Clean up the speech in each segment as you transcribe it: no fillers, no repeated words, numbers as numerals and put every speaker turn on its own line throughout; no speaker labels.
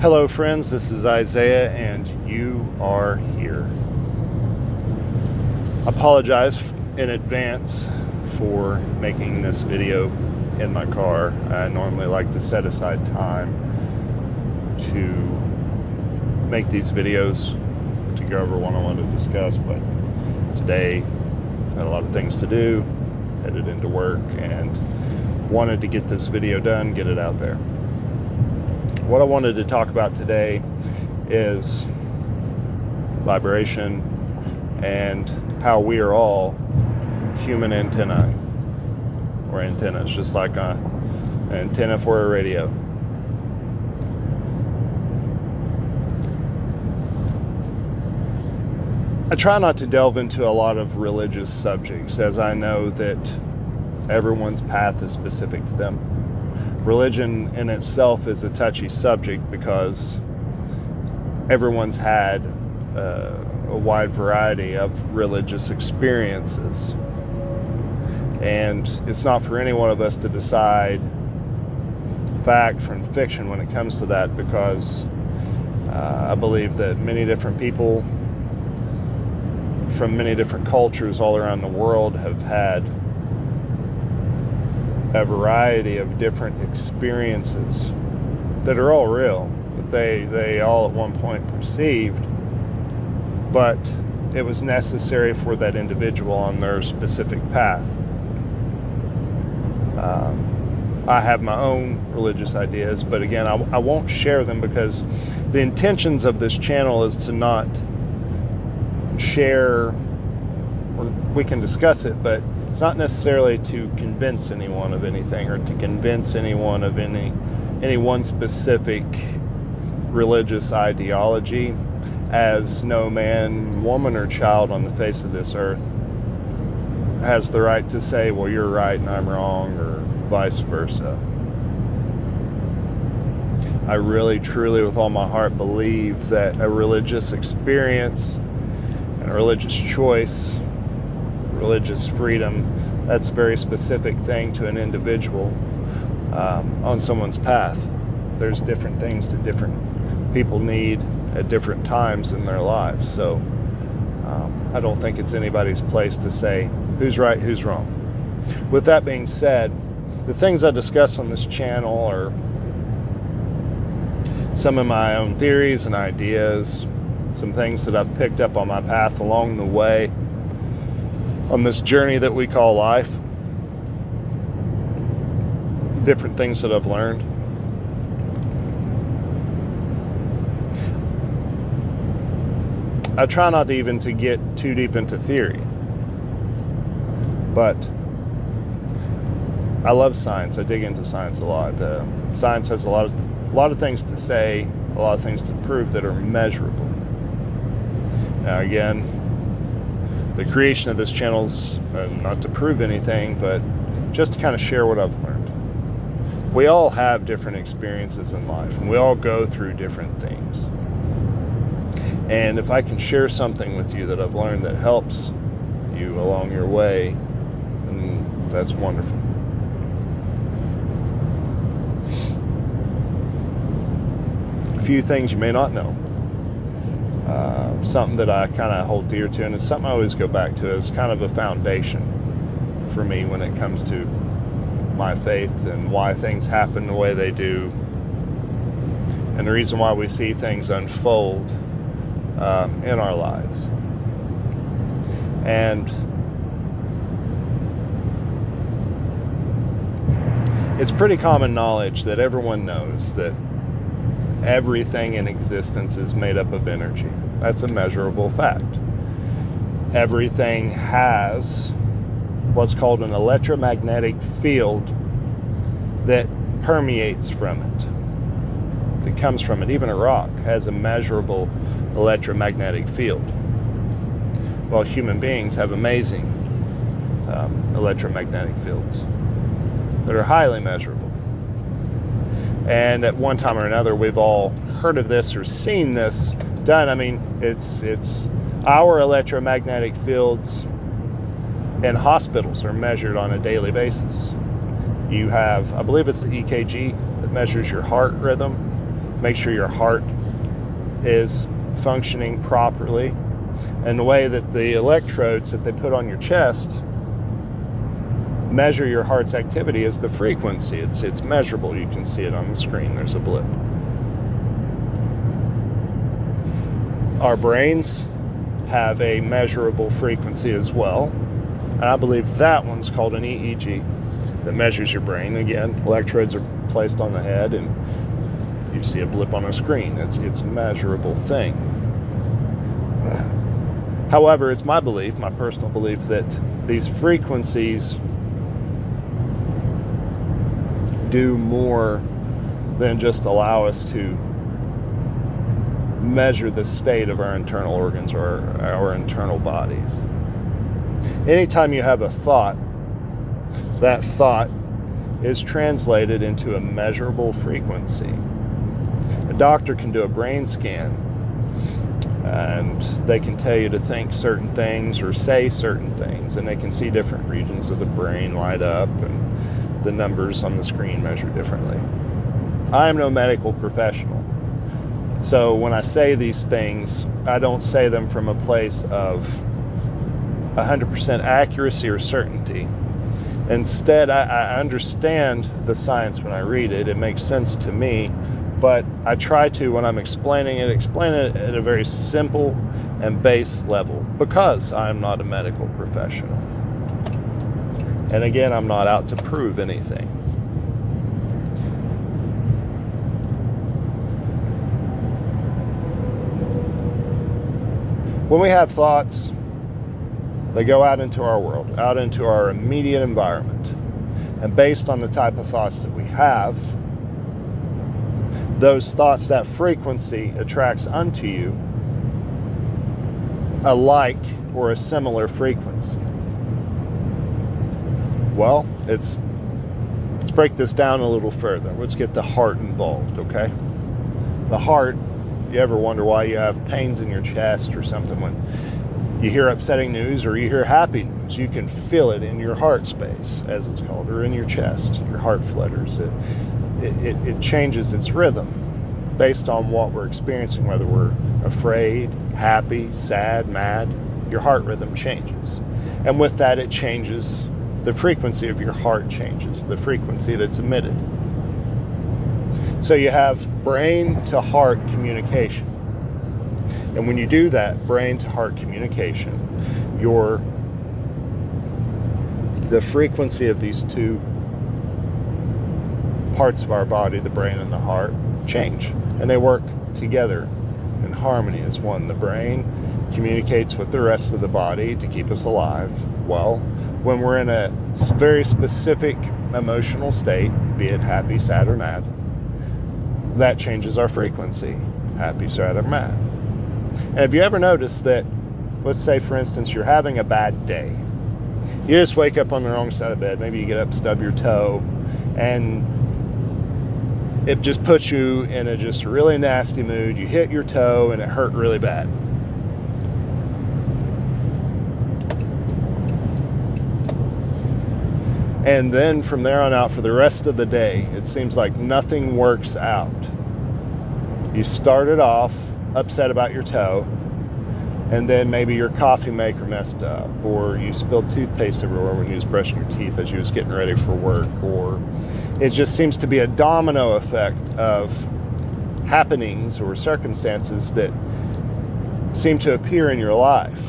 Hello, friends. This is Isaiah, and you are here. Apologize in advance for making this video in my car. I normally like to set aside time to make these videos to go over what I want to discuss, but today I had a lot of things to do, headed into work, and wanted to get this video done, get it out there. What I wanted to talk about today is vibration and how we are all human antennae, or antennas, just like an antenna for a radio. I try not to delve into a lot of religious subjects, as I know that everyone's path is specific to them. Religion in itself is a touchy subject because everyone's had a wide variety of religious experiences. And it's not for any one of us to decide fact from fiction when it comes to that, because I believe that many different people from many different cultures all around the world have had a variety of different experiences that are all real, that they all at one point perceived, but it was necessary for that individual on their specific path. I have my own religious ideas, but again, I won't share them because the intentions of this channel is to not share, or we can discuss it, but it's not necessarily to convince anyone of anything, or to convince anyone of any one specific religious ideology, as no man, woman, or child on the face of this earth has the right to say, well, you're right and I'm wrong, or vice versa. I really, truly, with all my heart, believe that a religious experience and a religious choice, religious freedom, that's a very specific thing to an individual on someone's path. There's different things that different people need at different times in their lives. So I don't think it's anybody's place to say who's right, who's wrong. With that being said, the things I discuss on this channel are some of my own theories and ideas, some things that I've picked up on my path along the way on this journey that we call life, different things that I've learned. I try not even to get too deep into theory, but I love science. I dig into science a lot. Science has a lot of things to say, a lot of things to prove that are measurable. Now again, the creation of this channel's not to prove anything, but just to kind of share what I've learned. We all have different experiences in life, and we all go through different things. And if I can share something with you that I've learned that helps you along your way, then that's wonderful. A few things you may not know. Something that I kind of hold dear to, and it's something I always go back to as kind of a foundation for me when it comes to my faith and why things happen the way they do, and the reason why we see things unfold in our lives. And it's pretty common knowledge that everyone knows that everything in existence is made up of energy. That's a measurable fact. Everything has what's called an electromagnetic field that permeates from it, that comes from it. Even a rock has a measurable electromagnetic field. Well, human beings have amazing electromagnetic fields that are highly measurable. And at one time or another, we've all heard of this or seen this done. I mean, it's our electromagnetic fields in hospitals are measured on a daily basis. You have, I believe it's the EKG that measures your heart rhythm. make sure your heart is functioning properly. And the way that the electrodes that they put on your chest measure your heart's activity is the frequency. It's measurable. You can see it on the screen. There's a blip. Our brains have a measurable frequency as well. And I believe that one's called an EEG that measures your brain. Again, electrodes are placed on the head and you see a blip on a screen. It's a measurable thing. However, it's my belief, my personal belief, that these frequencies do more than just allow us to measure the state of our internal organs or our internal bodies. Anytime you have a thought, that thought is translated into a measurable frequency. A doctor can do a brain scan and they can tell you to think certain things or say certain things, and they can see different regions of the brain light up and the numbers on the screen measure differently. I am no medical professional. So when I say these things, I don't say them from a place of 100% accuracy or certainty. Instead, I understand the science when I read it. It makes sense to me, but I try to, when I'm explain it at a very simple and base level, because I'm not a medical professional. And again, I'm not out to prove anything. When we have thoughts, they go out into our world, out into our immediate environment. And based on the type of thoughts that we have, those thoughts, that frequency attracts unto you a like or a similar frequency. Well, let's break this down a little further. Let's get the heart involved, okay? The heart, you ever wonder why you have pains in your chest or something when you hear upsetting news or you hear happy news? You can feel it in your heart space, as it's called, or in your chest. Your heart flutters. It changes its rhythm based on what we're experiencing, whether we're afraid, happy, sad, mad. Your heart rhythm changes. And with that, it changes, the frequency of your heart changes, the frequency that's emitted. So you have brain to heart communication. And when you do that brain to heart communication, the frequency of these two parts of our body, the brain and the heart, change. And they work together in harmony as one. The brain communicates with the rest of the body to keep us alive. Well, when we're in a very specific emotional state, be it happy, sad, or mad, that changes our frequency, happy, sad, or mad. And have you ever noticed that, let's say, for instance, you're having a bad day. You just wake up on the wrong side of bed. Maybe you get up, stub your toe, and it just puts you in a just really nasty mood. You hit your toe and it hurt really bad. And then from there on out, for the rest of the day, it seems like nothing works out. You started off upset about your toe, and then maybe your coffee maker messed up, or you spilled toothpaste everywhere when you was brushing your teeth as you was getting ready for work, or it just seems to be a domino effect of happenings or circumstances that seem to appear in your life.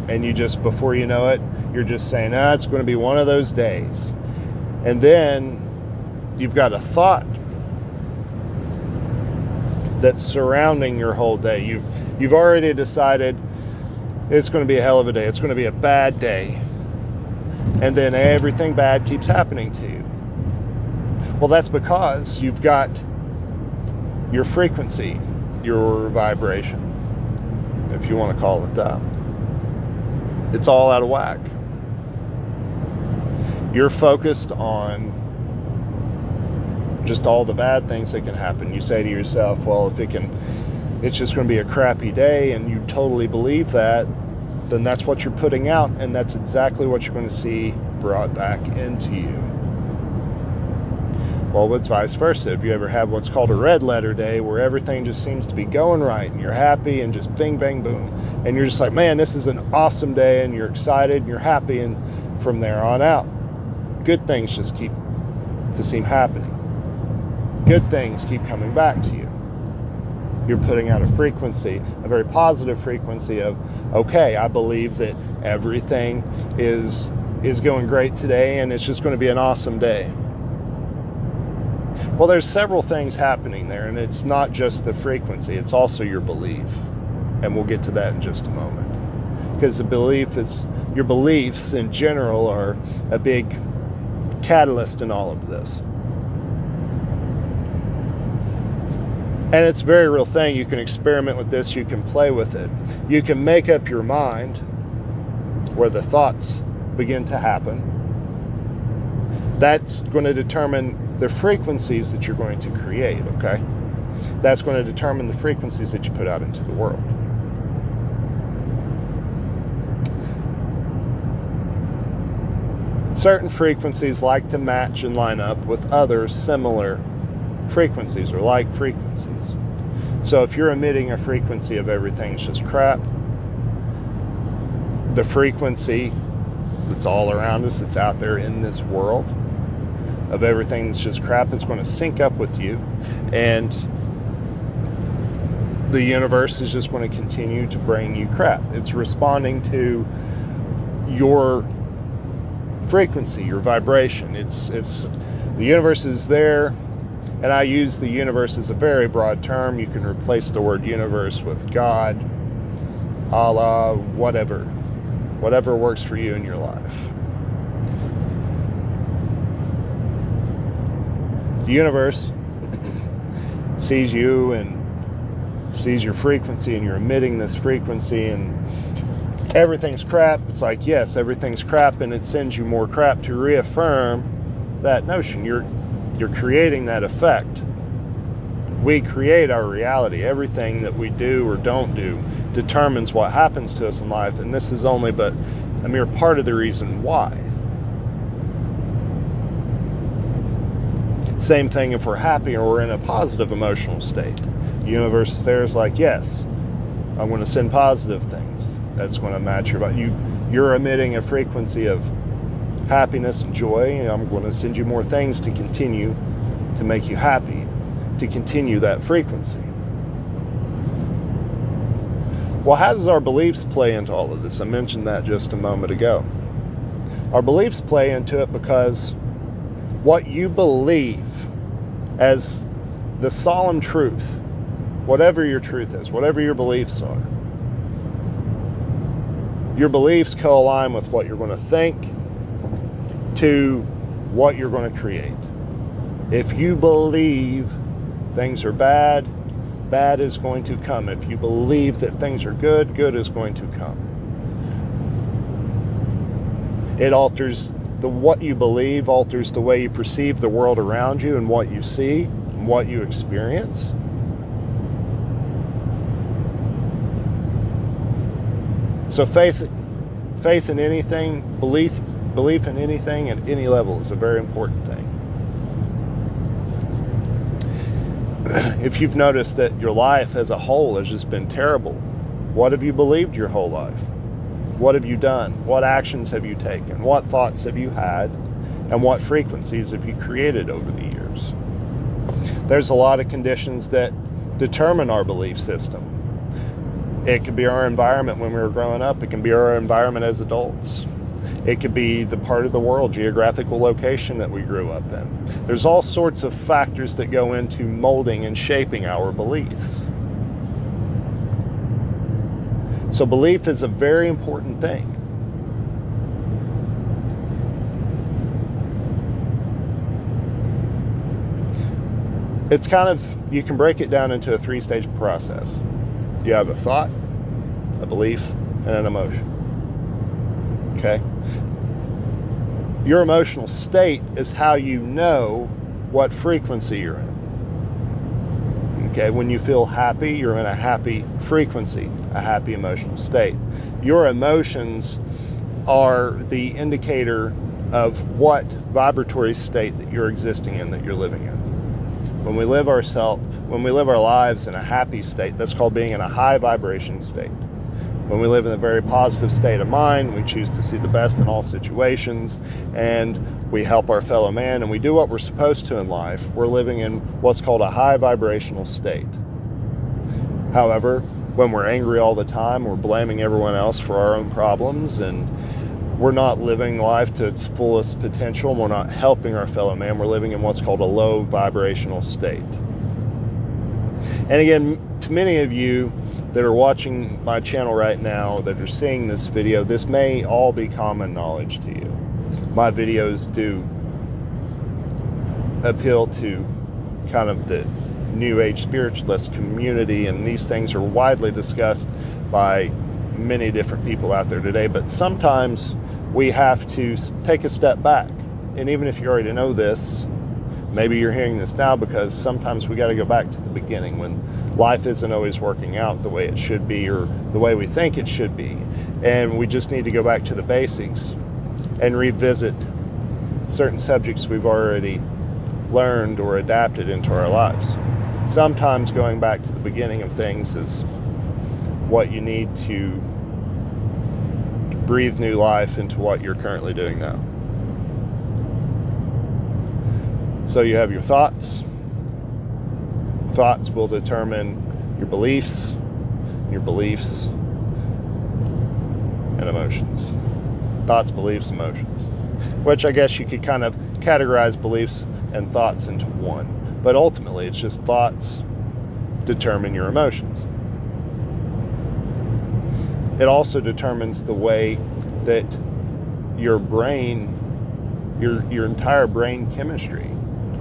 And you just, before you know it, you're just saying, it's going to be one of those days. And then you've got a thought that's surrounding your whole day. You've already decided it's going to be a hell of a day. It's going to be a bad day. And then everything bad keeps happening to you. Well, that's because you've got your frequency, your vibration, if you want to call it that. It's all out of whack. You're focused on just all the bad things that can happen. You say to yourself, well, if it's just going to be a crappy day, and you totally believe that, then that's what you're putting out, and that's exactly what you're going to see brought back into you. Well, it's vice versa. If you ever have what's called a red letter day, where everything just seems to be going right and you're happy and just bing, bang, boom. And you're just like, man, this is an awesome day, and you're excited and you're happy. And from there on out, good things just keep to seem happening. Good things keep coming back to you. You're putting out a frequency, a very positive frequency of, okay, I believe that everything is going great today, and it's just going to be an awesome day. Well, there's several things happening there, and it's not just the frequency, it's also your belief. And we'll get to that in just a moment. Because your beliefs in general are a big catalyst in all of this. And it's a very real thing. You can experiment with this, you can play with it. You can make up your mind where the thoughts begin to happen. That's going to determine the frequencies that you're going to create, okay? That's going to determine the frequencies that you put out into the world. Certain frequencies like to match and line up with other similar frequencies or like frequencies. So if you're emitting a frequency of everything's just crap, the frequency that's all around us, that's out there in this world, of everything that's just crap, is going to sync up with you, and the universe is just going to continue to bring you crap. It's responding to your frequency, your vibration. It's the universe is there, and I use the universe as a very broad term. You can replace the word universe with God, Allah, whatever works for you in your life. The universe sees you and sees your frequency, and you're emitting this frequency, and everything's crap. It's like, yes, everything's crap, and it sends you more crap to reaffirm that notion. You're creating that effect. We create our reality. Everything that we do or don't do determines what happens to us in life, and this is only but a mere part of the reason why. Same thing if we're happy or we're in a positive emotional state. The universe is there, is like, yes, I'm going to send positive things. That's going to match your body. You're emitting a frequency of happiness and joy, and I'm going to send you more things to continue to make you happy, to continue that frequency. Well, how does our beliefs play into all of this? I mentioned that just a moment ago. Our beliefs play into it because what you believe as the solemn truth, whatever your truth is, whatever your beliefs are, your beliefs co-align with what you're going to think to what you're going to create. If you believe things are bad, bad is going to come. If you believe that things are good, good is going to come. It alters what you believe, alters the way you perceive the world around you and what you see and what you experience. So faith in anything, belief in anything at any level is a very important thing. If you've noticed that your life as a whole has just been terrible, what have you believed your whole life? What have you done? What actions have you taken? What thoughts have you had? And what frequencies have you created over the years? There's a lot of conditions that determine our belief system. It could be our environment when we were growing up. It can be our environment as adults. It could be the part of the world, geographical location that we grew up in. There's all sorts of factors that go into molding and shaping our beliefs. So belief is a very important thing. It's kind of, you can break it down into a 3-stage process. You have a thought, a belief, and an emotion. Okay? Your emotional state is how you know what frequency you're in. Okay, when you feel happy, you're in a happy frequency, a happy emotional state. Your emotions are the indicator of what vibratory state that you're existing in, that you're living in. When we live our lives in a happy state, that's called being in a high vibration state. When we live in a very positive state of mind, we choose to see the best in all situations, and we help our fellow man, and we do what we're supposed to in life. We're living in what's called a high vibrational state. However, when we're angry all the time, we're blaming everyone else for our own problems, and we're not living life to its fullest potential, and we're not helping our fellow man. We're living in what's called a low vibrational state. And again, to many of you that are watching my channel right now, that are seeing this video, this may all be common knowledge to you. My videos do appeal to kind of the New Age spiritualist community, and these things are widely discussed by many different people out there today, but sometimes we have to take a step back. And even if you already know this, maybe you're hearing this now, because sometimes we got to go back to the beginning when life isn't always working out the way it should be, or the way we think it should be. And we just need to go back to the basics and revisit certain subjects we've already learned or adapted into our lives. Sometimes going back to the beginning of things is what you need to breathe new life into what you're currently doing now. So you have your thoughts. Thoughts will determine your beliefs and emotions. Thoughts, beliefs, emotions. Which I guess you could kind of categorize beliefs and thoughts into one. But ultimately, it's just thoughts determine your emotions. It also determines the way that your brain, your entire brain chemistry,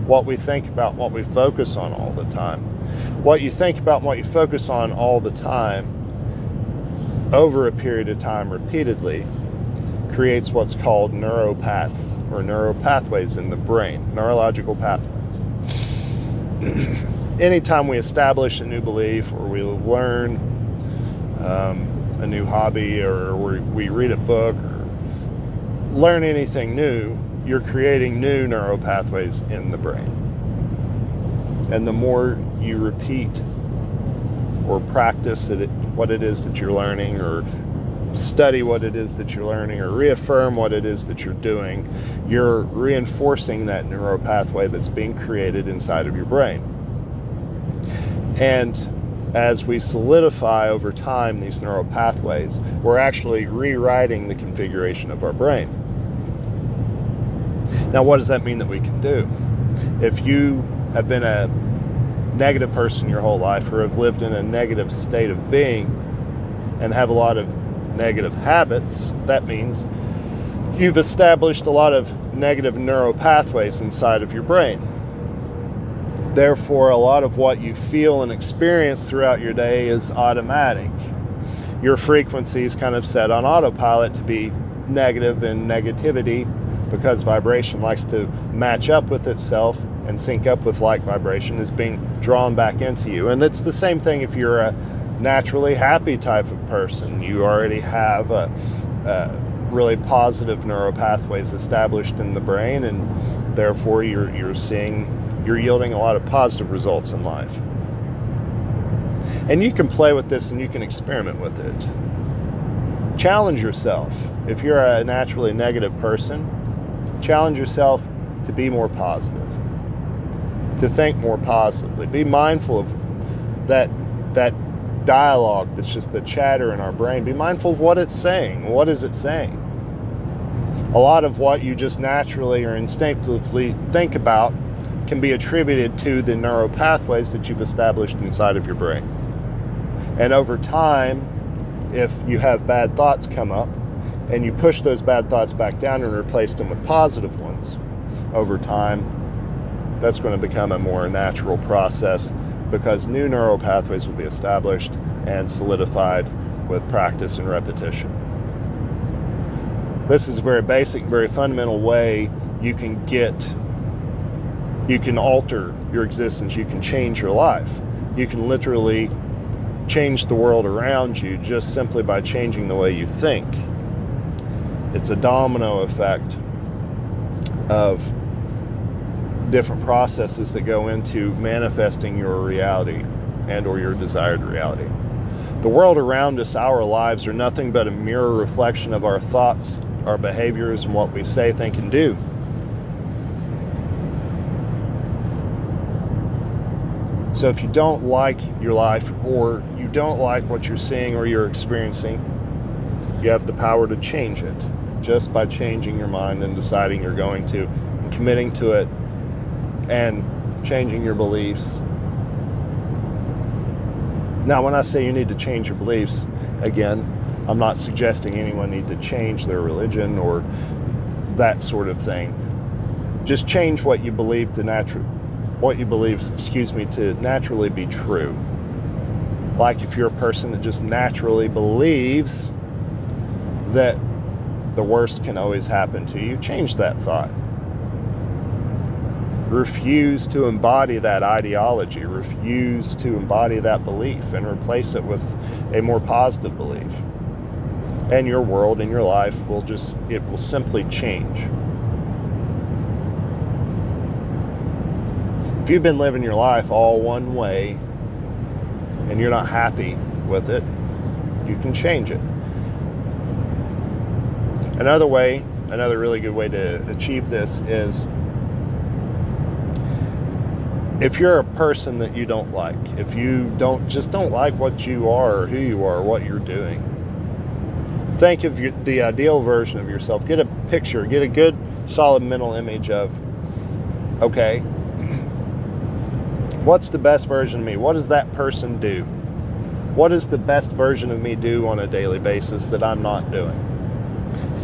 what we think about, what we focus on all the time. What you think about and what you focus on all the time, over a period of time repeatedly, creates what's called neuropaths, or neuropathways in the brain, neurological pathways. Anytime we establish a new belief, or we learn a new hobby, or we read a book, or learn anything new, you're creating new neuropathways in the brain. And the more you repeat or practice what it is that you're learning, or study what it is that you're learning, or reaffirm what it is that you're doing, you're reinforcing that neuropathway that's being created inside of your brain. And as we solidify over time these neural pathways, we're actually rewriting the configuration of our brain. Now, what does that mean that we can do? If you have been a negative person your whole life, or have lived in a negative state of being and have a lot of negative habits, that means you've established a lot of negative neural pathways inside of your brain. Therefore, a lot of what you feel and experience throughout your day is automatic. Your frequency is kind of set on autopilot to be negative, and negativity, because vibration likes to match up with itself and sync up with like vibration, is being drawn back into you. And it's the same thing if you're a naturally happy type of person. You already have a really positive neural pathways established in the brain, and therefore you're yielding a lot of positive results in life. And you can play with this and you can experiment with it. Challenge yourself. If you're a naturally negative person, challenge yourself to be more positive, to think more positively. Be mindful of that dialogue that's just the chatter in our brain. Be mindful of what it's saying. What is it saying? A lot of what you just naturally or instinctively think about can be attributed to the neural pathways that you've established inside of your brain. And over time, if you have bad thoughts come up and you push those bad thoughts back down and replace them with positive ones, over time, that's going to become a more natural process, because new neural pathways will be established and solidified with practice and repetition. This is a very basic, very fundamental way you can alter your existence. You can change your life. You can literally change the world around you just simply by changing the way you think. It's a domino effect of different processes that go into manifesting your reality and or your desired reality. The world around us, our lives, are nothing but a mirror reflection of our thoughts, our behaviors, and what we say, think, and do. So if you don't like your life, or you don't like what you're seeing or you're experiencing, you have the power to change it just by changing your mind and deciding you're going to, and committing to it, and changing your beliefs. Now, when I say you need to change your beliefs, again, I'm not suggesting anyone need to change their religion or that sort of thing. Just change what you believe to naturally be true. Like if you're a person that just naturally believes that the worst can always happen to you, change that thought. Refuse to embody that ideology. Refuse to embody that belief and replace it with a more positive belief. And your world and your life will simply change. If you've been living your life all one way and you're not happy with it, you can change it. Another really good way to achieve this is, if you're a person that you don't like, if you don't like what you are or who you are or what you're doing, think of the ideal version of yourself. Get a picture, get a good solid mental image of, okay, what's the best version of me? What does that person do? What does the best version of me do on a daily basis that I'm not doing?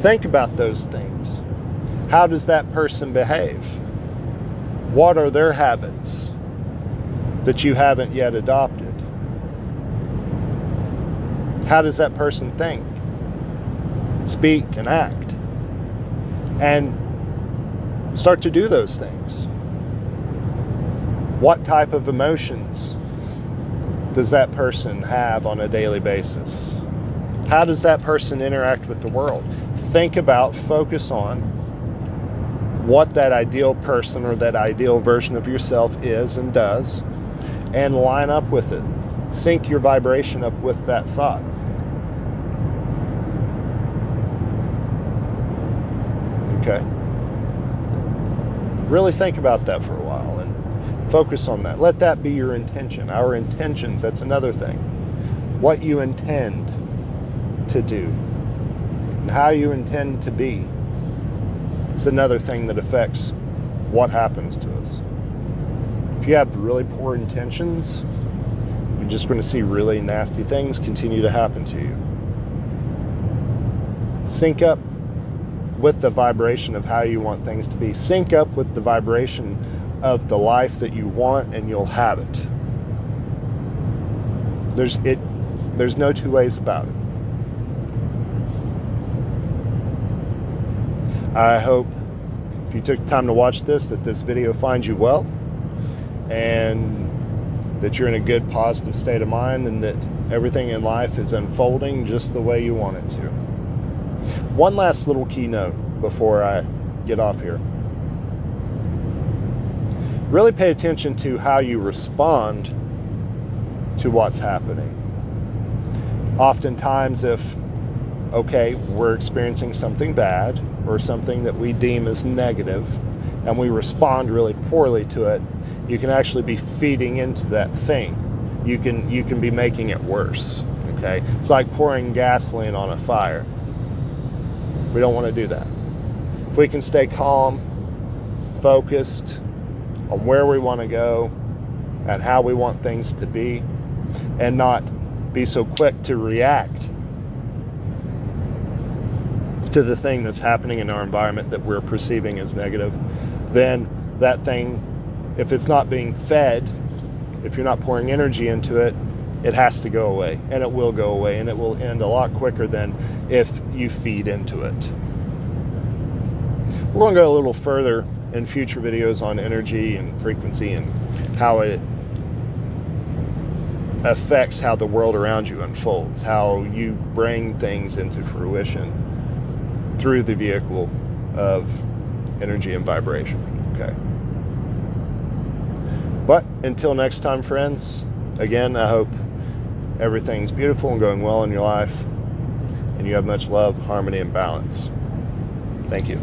Think about those things. How does that person behave? What are their habits that you haven't yet adopted? How does that person think, speak, and act? And start to do those things. What type of emotions does that person have on a daily basis? How does that person interact with the world? Focus on what that ideal person or that ideal version of yourself is and does, and line up with it. Sync your vibration up with that thought. Okay? Really think about that for a while and focus on that. Let that be your intention. Our intentions, that's another thing. What you intend to do and how you intend to be. It's another thing that affects what happens to us. If you have really poor intentions, you're just going to see really nasty things continue to happen to you. Sync up with the vibration of how you want things to be. Sync up with the vibration of the life that you want, and you'll have it. There's no two ways about it. I hope if you took time to watch this, that this video finds you well, and that you're in a good, positive state of mind, and that everything in life is unfolding just the way you want it to. One last little keynote before I get off here. Really pay attention to how you respond to what's happening. Oftentimes, if we're experiencing something bad or something that we deem as negative, and we respond really poorly to it, you can actually be feeding into that thing. You can be making it worse. Okay? It's like pouring gasoline on a fire. We don't want to do that. If we can stay calm, focused on where we want to go and how we want things to be, and not be so quick to react to the thing that's happening in our environment that we're perceiving as negative, then that thing, if it's not being fed, if you're not pouring energy into it, it has to go away, and it will go away, and it will end a lot quicker than if you feed into it. We're going to go a little further in future videos on energy and frequency and how it affects how the world around you unfolds, how you bring things into fruition through the vehicle of energy and vibration. Okay. But until next time, friends, again, I hope everything's beautiful and going well in your life, and you have much love, harmony, and balance. Thank you.